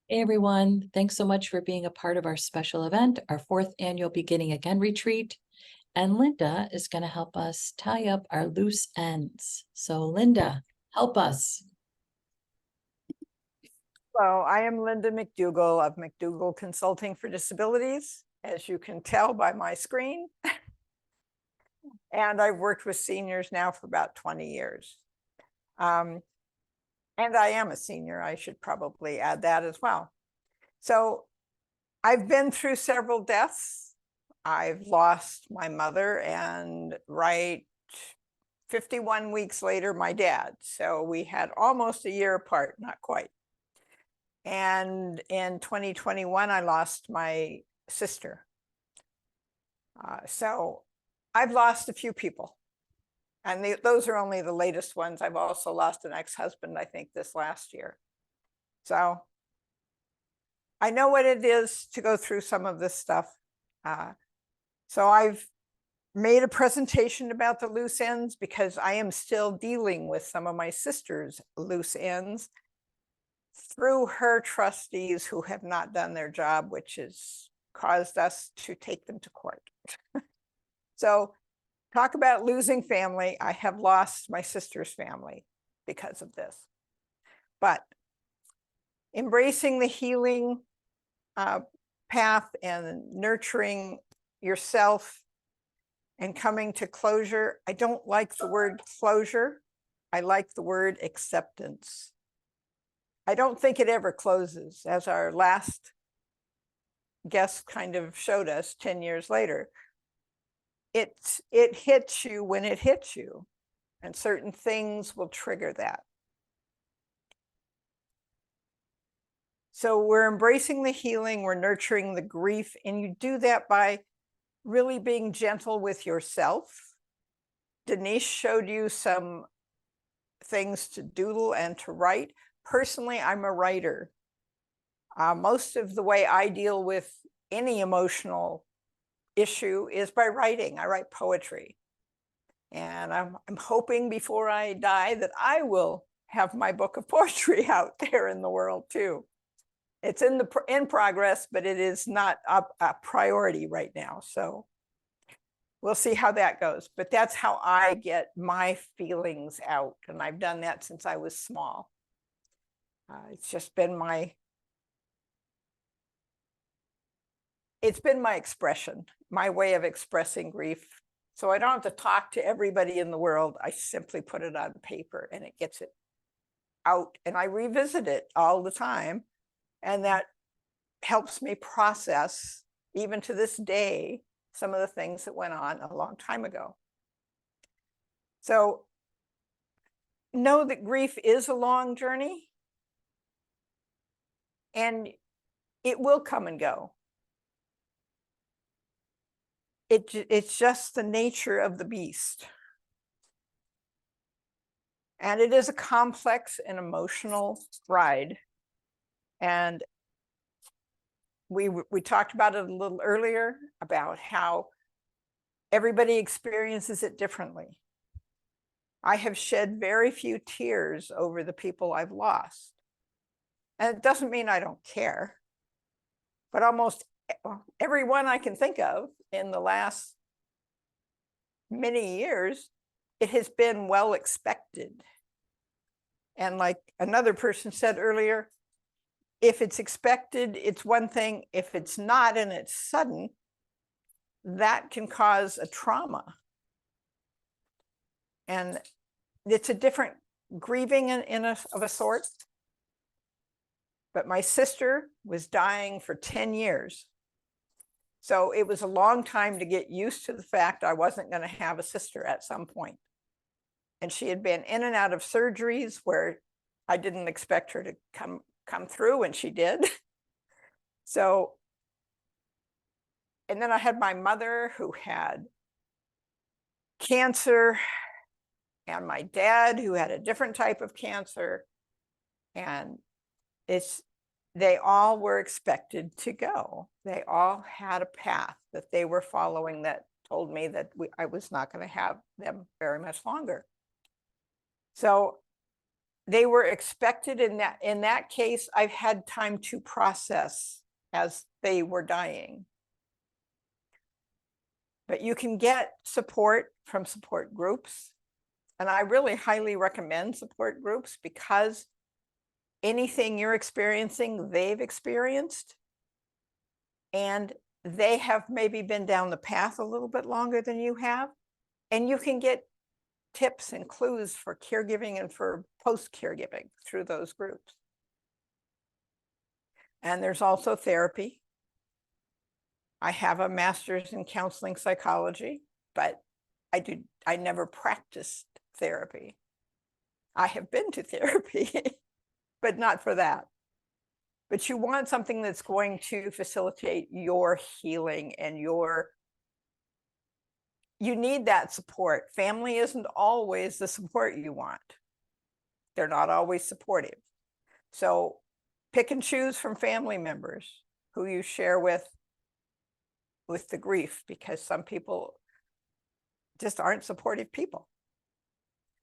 Hey everyone, thanks so much for being a part of our special event, our fourth annual Beginning Again retreat. And Linda is going to help us tie up our loose ends. So Linda, help us. Hello, I am Linda McDougall of McDougall Consulting for Disabilities, as you can tell by my screen. And I've worked with seniors now for about 20 years. And I am a senior, I should probably add that as well. So I've been through several deaths. I've lost my mother and 51 weeks later, my dad. So we had almost a year apart, not quite. And in 2021, I lost my sister. So I've lost a few people. And those are only the latest ones. I've also lost an ex-husband, I think, this last year. So I know what it is to go through some of this stuff. So I've made a presentation about the loose ends because I am still dealing with some of my sister's loose ends through her trustees who have not done their job, which has caused us to take them to court. So talk about losing family. I have lost my sister's family because of this. But embracing the healing path and nurturing yourself and coming to closure. I don't like the word closure. I like the word acceptance. I don't think it ever closes, as our last guest kind of showed us 10 years later. It hits you when it hits you, and certain things will trigger that. So we're embracing the healing, we're nurturing the grief, and you do that by really being gentle with yourself. Denise showed you some things to doodle and to write. Personally, I'm a writer. Most of the way I deal with any emotional issue is by writing. I write poetry. And I'm hoping before I die that I will have my book of poetry out there in the world too. It's in progress, but it is not a priority right now. So we'll see how that goes. But that's how I get my feelings out. And I've done that since I was small. It's just been my expression, my way of expressing grief. So I don't have to talk to everybody in the world. I simply put it on paper and it gets it out, and I revisit it all the time. And that helps me process, even to this day, some of the things that went on a long time ago. So know that grief is a long journey and it will come and go. It's just the nature of the beast. And it is a complex and emotional ride. And we talked about it a little earlier, about how everybody experiences it differently. I have shed very few tears over the people I've lost. And it doesn't mean I don't care, but almost everyone I can think of in the last many years, it has been well expected. And like another person said earlier, if it's expected, it's one thing. If it's not and it's sudden, that can cause a trauma. And it's a different grieving of a sort. But my sister was dying for 10 years. So it was a long time to get used to the fact I wasn't going to have a sister at some point. And she had been in and out of surgeries where I didn't expect her to come through, and she did. So, and then I had my mother who had cancer, and my dad who had a different type of cancer. And they all were expected to go. They all had a path that they were following that told me that I was not going to have them very much longer. So they were expected in that case. I've had time to process as they were dying. But you can get support from support groups. And I really highly recommend support groups, because anything you're experiencing, they've experienced. And they have maybe been down the path a little bit longer than you have. And you can get tips and clues for caregiving and for post-caregiving through those groups. And there's also therapy. I have a master's in counseling psychology, but I never practiced therapy. I have been to therapy, but not for that. But you want something that's going to facilitate your healing and you need that support. Family isn't always the support you want. They're not always supportive. So pick and choose from family members who you share with the grief, because some people just aren't supportive people.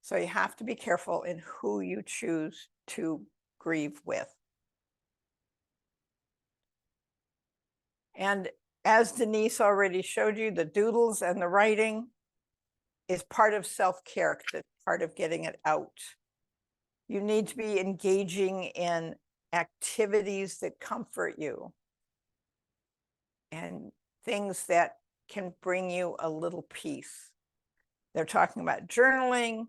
So you have to be careful in who you choose to grieve with. And as Denise already showed you, the doodles and the writing is part of self-care, part of getting it out. You need to be engaging in activities that comfort you and things that can bring you a little peace. They're talking about journaling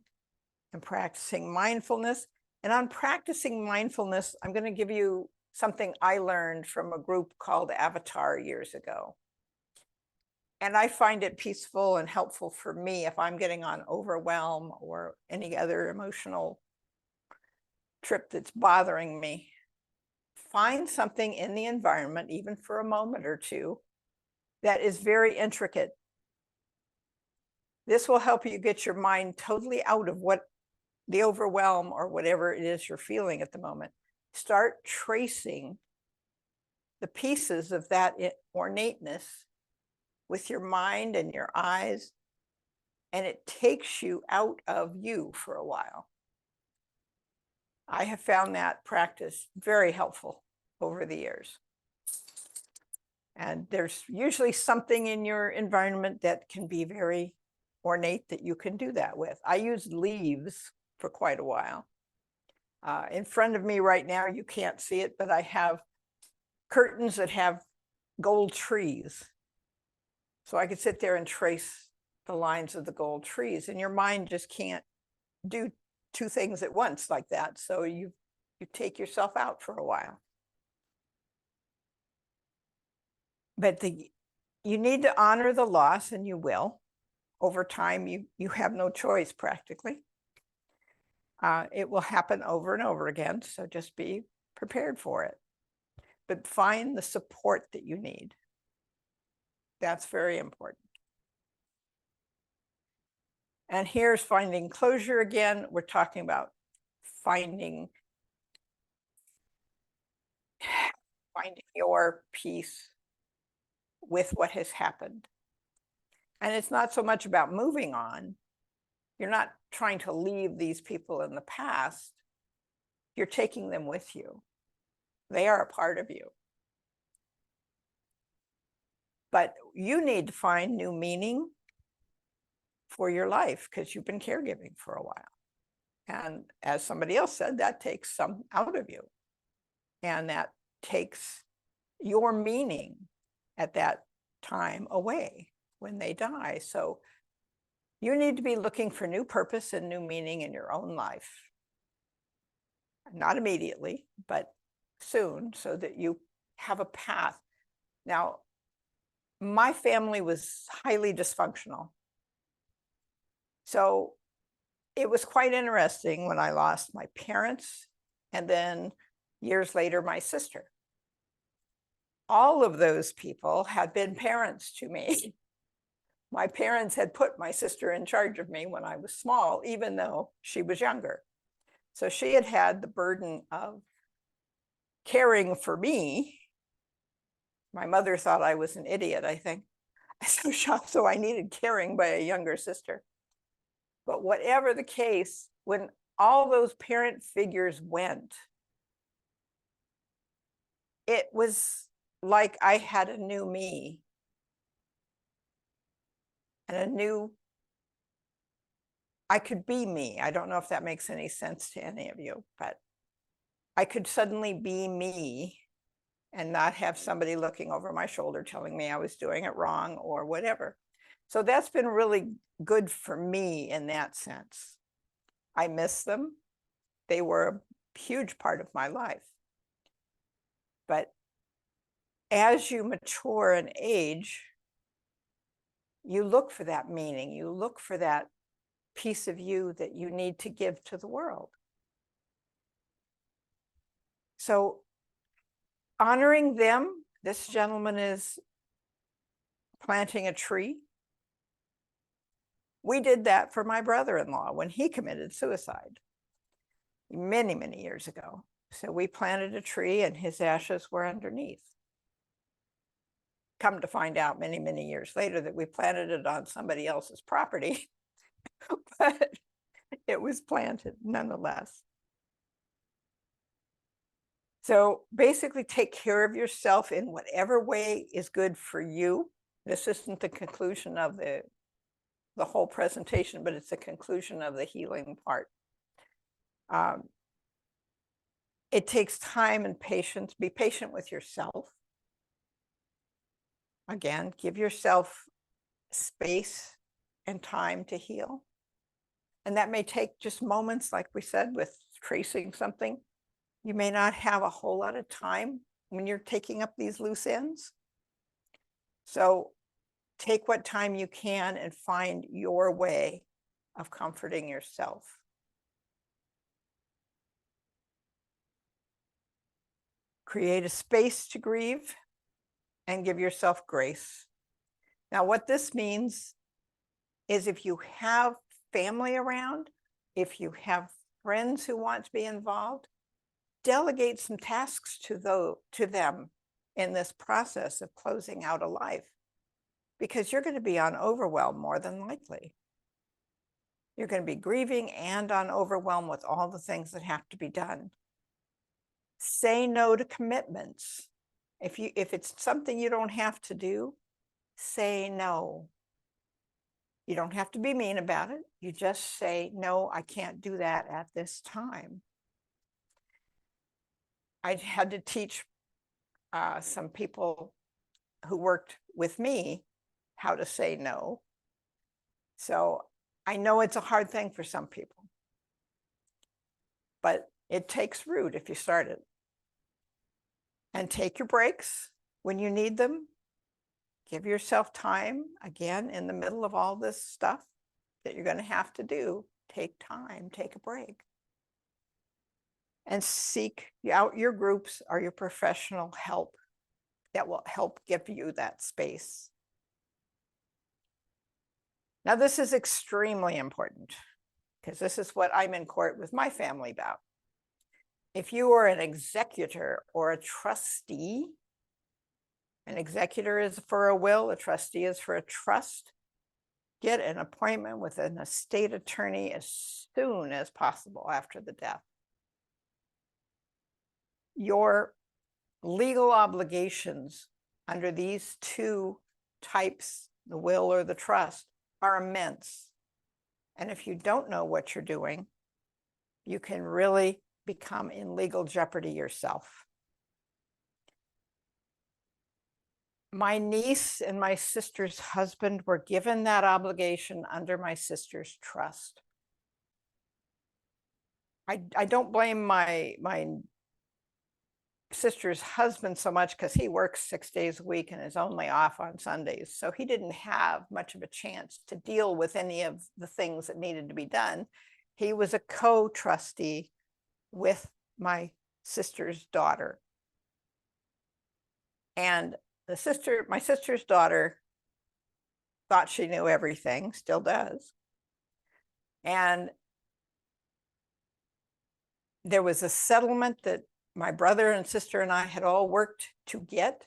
and practicing mindfulness. And on practicing mindfulness, I'm going to give you something I learned from a group called Avatar years ago. And I find it peaceful and helpful for me if I'm getting on overwhelm or any other emotional trip that's bothering me. Find something in the environment, even for a moment or two, that is very intricate. This will help you get your mind totally out of what the overwhelm or whatever it is you're feeling at the moment. Start tracing the pieces of that ornateness with your mind and your eyes, and it takes you out of you for a while. I have found that practice very helpful over the years. And there's usually something in your environment that can be very ornate that you can do that with. I used leaves for quite a while. In front of me right now, you can't see it, but I have curtains that have gold trees. So I could sit there and trace the lines of the gold trees, and your mind just can't do two things at once like that. So you take yourself out for a while. But you need to honor the loss, and you will. Over time, you have no choice practically. It will happen over and over again, so just be prepared for it. But find the support that you need. That's very important. And here's finding closure again. We're talking about finding your peace with what has happened. And it's not so much about moving on. You're not trying to leave these people in the past. You're taking them with you. They are a part of you. But you need to find new meaning for your life, because you've been caregiving for a while. And as somebody else said, that takes some out of you. And that takes your meaning at that time away when they die. So you need to be looking for new purpose and new meaning in your own life. Not immediately, but soon, so that you have a path. Now, my family was highly dysfunctional. So it was quite interesting when I lost my parents, and then years later, my sister. All of those people had been parents to me. My parents had put my sister in charge of me when I was small, even though she was younger. So she had had the burden of caring for me. My mother thought I was an idiot, I think. So I needed caring by a younger sister. But whatever the case, when all those parent figures went, it was like I had a new me and I could be me. I don't know if that makes any sense to any of you, but I could suddenly be me and not have somebody looking over my shoulder telling me I was doing it wrong or whatever. So that's been really good for me in that sense. I miss them. They were a huge part of my life. But as you mature and age, you look for that meaning. You look for that piece of you that you need to give to the world. So honoring them, this gentleman is planting a tree. We did that for my brother-in-law when he committed suicide many, many years ago. So we planted a tree and his ashes were underneath. Come to find out many, many years later that we planted it on somebody else's property, but it was planted nonetheless. So basically take care of yourself in whatever way is good for you. This isn't the conclusion of the whole presentation, but it's the conclusion of the healing part. It takes time and patience. Be patient with yourself. Again, give yourself space and time to heal. And that may take just moments, like we said, with tracing something. You may not have a whole lot of time when you're taking up these loose ends. So take what time you can and find your way of comforting yourself. Create a space to grieve and give yourself grace. Now, what this means is if you have family around, if you have friends who want to be involved, delegate some tasks to them in this process of closing out a life, because you're going to be on overwhelm more than likely. You're going to be grieving and on overwhelm with all the things that have to be done. Say no to commitments. If it's something you don't have to do, say no. You don't have to be mean about it. You just say, no, I can't do that at this time. I had to teach some people who worked with me how to say no. So I know it's a hard thing for some people, but it takes root if you start it. And take your breaks when you need them. Give yourself time, again, in the middle of all this stuff that you're going to have to do. Take time, take a break. And seek out your groups or your professional help that will help give you that space. Now, this is extremely important because this is what I'm in court with my family about. If you are an executor or a trustee, an executor is for a will, a trustee is for a trust, get an appointment with an estate attorney as soon as possible after the death. Your legal obligations under these two types, the will or the trust, are immense. And if you don't know what you're doing, you can really become in legal jeopardy yourself. My niece and my sister's husband were given that obligation under my sister's trust. I don't blame my sister's husband so much because he works 6 days a week and is only off on Sundays. So he didn't have much of a chance to deal with any of the things that needed to be done. He was a co-trustee with my sister's daughter. And my sister's daughter thought she knew everything, still does. And there was a settlement that my brother and sister and I had all worked to get.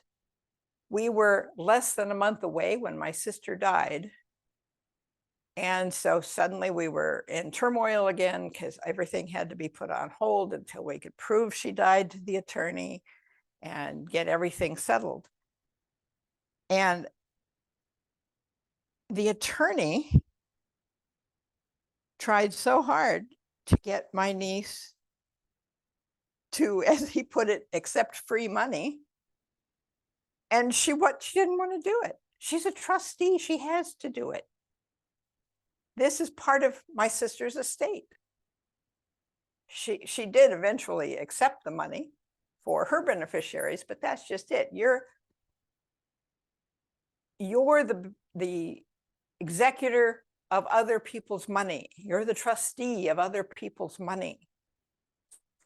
We were less than a month away when my sister died. And so suddenly we were in turmoil again because everything had to be put on hold until we could prove she died to the attorney and get everything settled. And the attorney tried so hard to get my niece to, as he put it, accept free money. And she didn't want to do it. She's a trustee. She has to do it. This is part of my sister's estate. She did eventually accept the money for her beneficiaries, but that's just it. You're the executor of other people's money. You're the trustee of other people's money.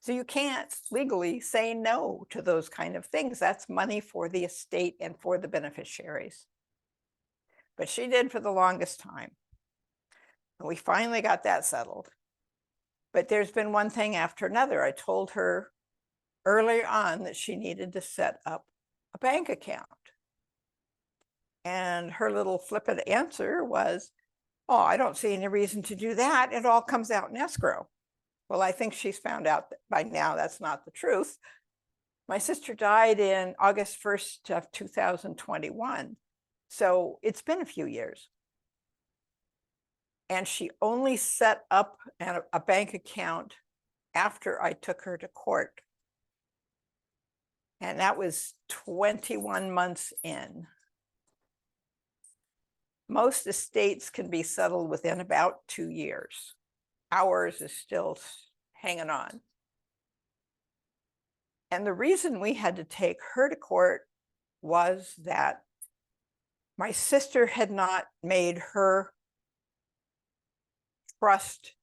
So you can't legally say no to those kind of things. That's money for the estate and for the beneficiaries. But she did for the longest time. And we finally got that settled. But there's been one thing after another. I told her early on that she needed to set up a bank account. And her little flippant answer was, oh, I don't see any reason to do that. It all comes out in escrow. Well, I think she's found out that by now that's not the truth. My sister died in August 1st of 2021. So it's been a few years. And she only set up a bank account after I took her to court. And that was 21 months in. Most estates can be settled within about 2 years. Ours is still hanging on. And the reason we had to take her to court was that my sister had not made her trust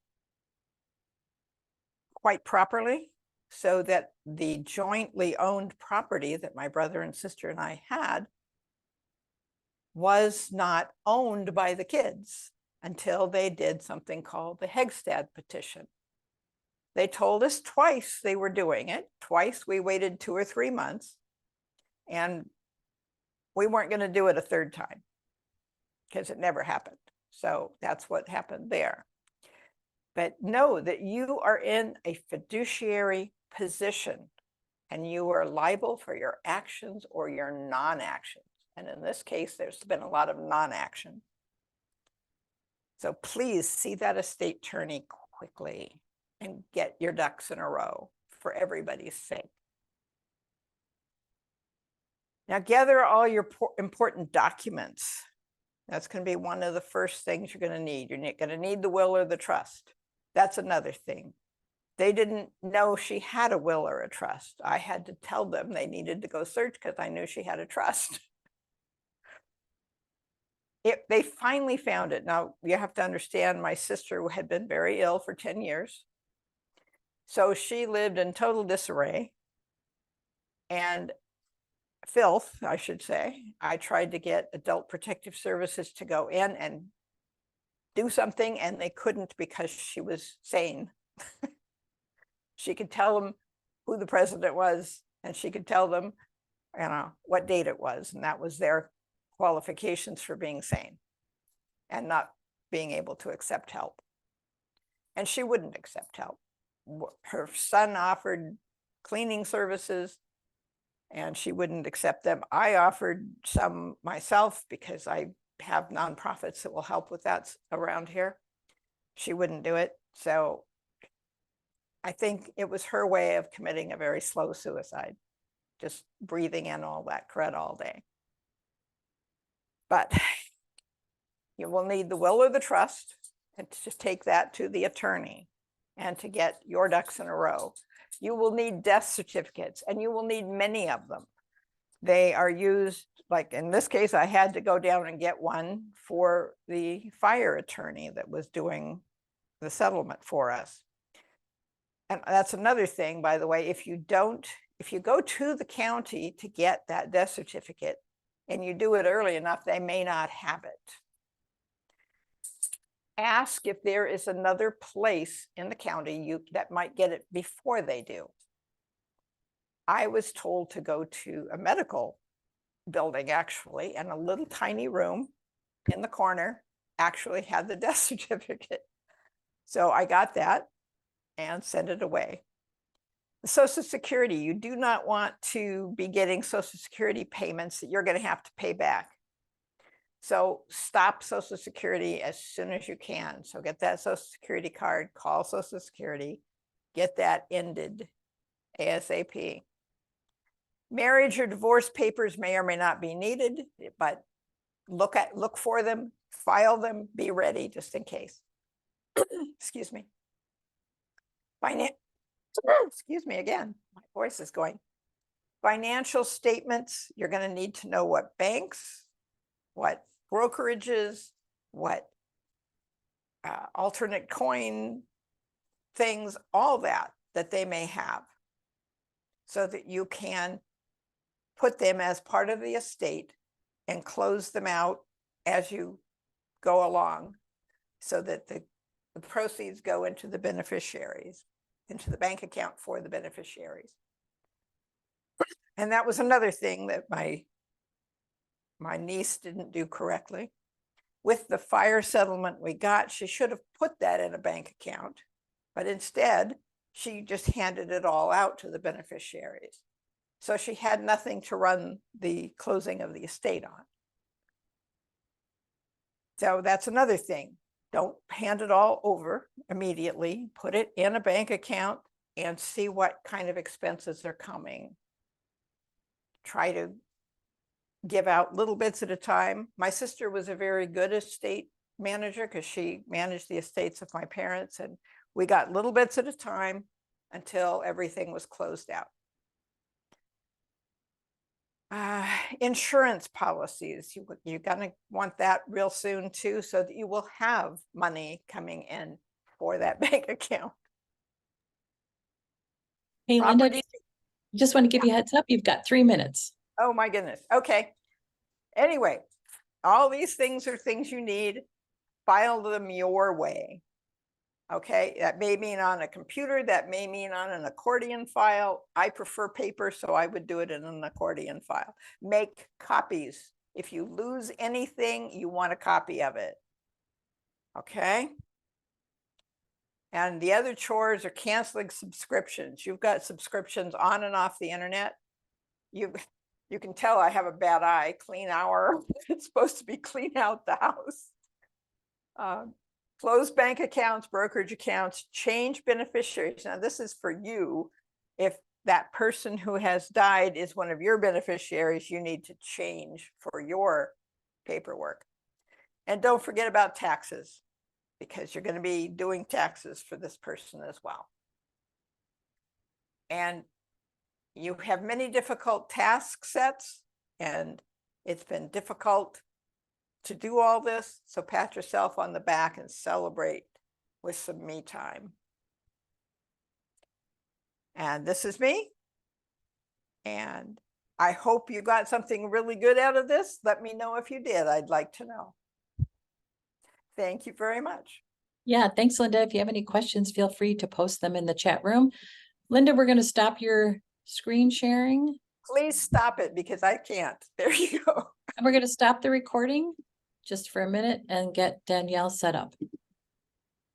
quite properly, so that the jointly owned property that my brother and sister and I had was not owned by the kids until they did something called the Hegstad petition. They told us twice they were doing it. Twice we waited 2 or 3 months, and we weren't going to do it a third time because it never happened. So that's what happened there. But know that you are in a fiduciary position and you are liable for your actions or your non-actions. And in this case, there's been a lot of non-action. So please see that estate attorney quickly and get your ducks in a row for everybody's sake. Now gather all your important documents. That's going to be one of the first things you're going to need. You're going to need the will or the trust. That's another thing. They didn't know she had a will or a trust. I had to tell them they needed to go search because I knew she had a trust. They finally found it. Now, you have to understand, my sister had been very ill for 10 years. So she lived in total disarray and filth, I should say. I tried to get Adult Protective Services to go in and do something, and they couldn't because she was sane. She could tell them who the president was, and she could tell them, what date it was, and that was their qualifications for being sane and not being able to accept help. And she wouldn't accept help. Her son offered cleaning services, and she wouldn't accept them. I offered some myself because I have nonprofits that will help with that around here. She wouldn't do it. So I think it was her way of committing a very slow suicide, just breathing in all that crud all day. But you will need the will or the trust, and to just take that to the attorney and to get your ducks in a row. You will need death certificates, and you will need many of them. They are used, like in this case, I had to go down and get one for the fire attorney that was doing the settlement for us. And that's another thing, by the way, if you go to the county to get that death certificate and you do it early enough, they may not have it. Ask if there is another place in the county that might get it before they do. I was told to go to a medical building, actually, and a little tiny room in the corner actually had the death certificate. So I got that and sent it away. The Social Security, you do not want to be getting Social Security payments that you're going to have to pay back. So stop Social Security as soon as you can. So get that Social Security card, call Social Security, get that ended ASAP. Marriage or divorce papers may or may not be needed, but look for them, file them, be ready just in case. Excuse me. Excuse me again, my voice is going. Financial statements, you're going to need to know what banks, what brokerages, what alternate coin things, all that they may have, so that you can put them as part of the estate and close them out as you go along, so that the proceeds go into the beneficiaries, into the bank account for the beneficiaries. And that was another thing that my niece didn't do correctly. With the fire settlement we got, she should have put that in a bank account, but instead she just handed it all out to the beneficiaries. So she had nothing to run the closing of the estate on. So that's another thing. Don't hand it all over immediately. Put it in a bank account and see what kind of expenses are coming. Try to give out little bits at a time. My sister was a very good estate manager because she managed the estates of my parents, and we got little bits at a time until everything was closed out. Insurance policies, you're gonna want that real soon too, so that you will have money coming in for that bank account. Hey, Linda, Property, just want to give you a heads up. You've got 3 minutes. oh my goodness, okay. Anyway, all these things are things you need. File them your way. Okay, that may mean on a computer, that may mean on an accordion file. I prefer paper, so I would do it in an accordion file. Make copies. If you lose anything, you want a copy of it. Okay. And the other chores are canceling subscriptions. You've got subscriptions on and off the internet. You can tell I have a bad eye. Clean hour. It's supposed to be clean out the house. Close bank accounts, brokerage accounts, change beneficiaries. Now this is for you. If that person who has died is one of your beneficiaries, you need to change for your paperwork. And don't forget about taxes, because you're going to be doing taxes for this person as well. And you have many difficult task sets, and it's been difficult to do all this, so pat yourself on the back and celebrate with some me time. And this is me. And I hope you got something really good out of this. Let me know if you did. I'd like to know. Thank you very much. Yeah, thanks, Linda. If you have any questions, feel free to post them in the chat room. Linda, we're going to stop your screen sharing. Please stop it, because I can't. There you go. And we're going to stop the recording just for a minute and get Danielle set up.